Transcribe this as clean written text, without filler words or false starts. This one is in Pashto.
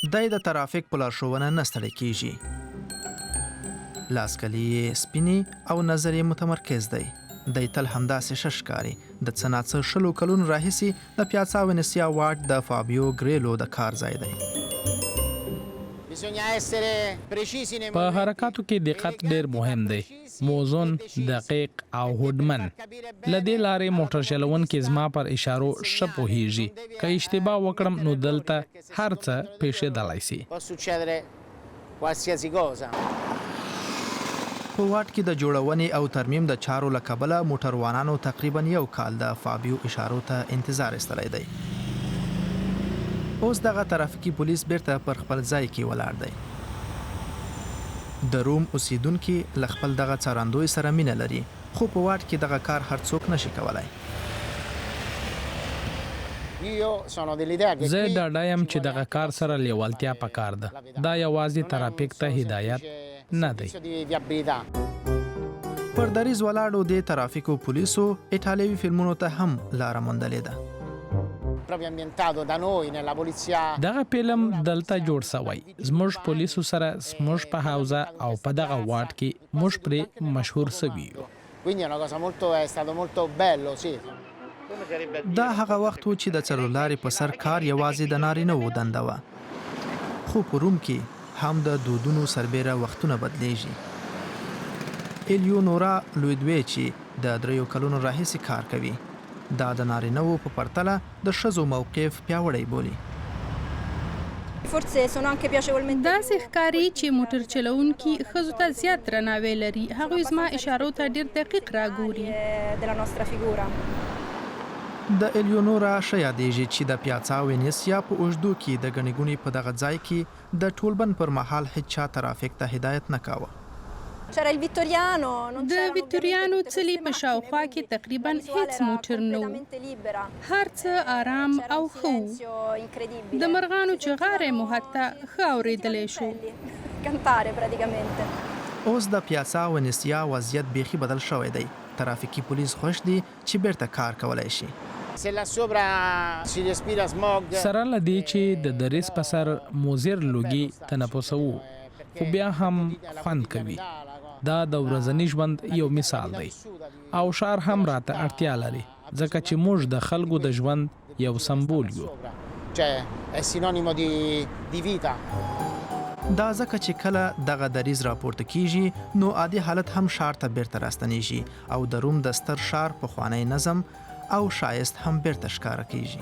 دی د ترافیک په لارښوونه نه ستړی کیږي. لاسکلي یې سپینې او نظر یې متمرکز دی. دی تل همداسې ښه ښکاري. د څه ناڅه 20 کلونو راهیسې د پیازا وینسیا واټ د فابیو ګریلو د کار ځای دی. په حرکاتو کې دقت ډېر مهم دی. موزون، دقیق او هوډمن. له دې لارې موټر چلونکي زما پر اشارو ښه پوهیږي. که اشتباه وکړم نو دلته هر څه پیښیدلی سي. په واټ کې د جوړونې او ترمیم د چارو له کبله موټروانانو تقریبا 1 کال د فابیو اشارو ته انتظار ایستلی دی. اوس دغه ترافیکي پولیس بیرته پر خپل ځای کې ولاړ دی. د روم اوسیدونکي له خپل دغه څارندوی سره مینه لري، خو په واټ کې دغه کار هر څوک نشي کولای. زه ډاډه یم چې دغه کار سره لیوالتیا پکار ده. دا یوازې ترافیک ته هدایت نه دی. پر دریز ولاړو د ترافیکو پولیسو ایټالوي فلمونو ته هم لاره موندلې ده. دغه فلم دلته جوړ سوی. زموږ پولیسو سره زموږ په حوزه او په دغه واټ کې موږ پرې مشهور سوي یو. دا هغه وخت و چې د څلورلارې په سر کار یوازې د نارینه‌وو دنده وه. خو په روم کې هم د دودونو سربیره وختونه بدلیږي. الیونورا لویدویچي د 3 کلونو راهیسې کار کوي. دا د نارینه‌وو په پرتله د ښځو موقف پیاوړی بولي. داسې ښکاري چې موټر چلونکي ښځو ته زیات درناوی لري. هغوی زما اشارو ته ډېر دقیق راګوري. د الیونورا ښه یادېږي چې د پیازا وینسیا په اوږدو کې د ګڼې ګوڼې په دغه ځای کې د ټولبند پر مهال هیڅ چا ترافیک ته هدایت نه کاوه. د ویکټوریانو څلي په شاوخوا کې تقریبا هیڅ موټر نه و. هر څه آرام او ښه و. د مرغانو چغاره مو حتی ښه اورېدلی شو. اوس د پیازا وینسیا وضعیت بیخي بدل شوی دی. ترافیکي پولیس خوش دي چې بیرته کار کولی شي. سره له دې چې د دریز په سر موزر لوګي تنفسوو، خو بیا هم خوند کوي. دا د ورځني ژوند یو مثال دی او ښار هم راته اړتیا لري، ځکه چې موږ د خلکو د ژوند یو سمبول یو. دا ځکه چې کله دغه دریز راپورته کیږي نو عادي حالت هم ښار ته بیرته راستنیږي او د روم د ستر ښار پخوانی نظم او ښایست هم بیرته ښکاره کیږي.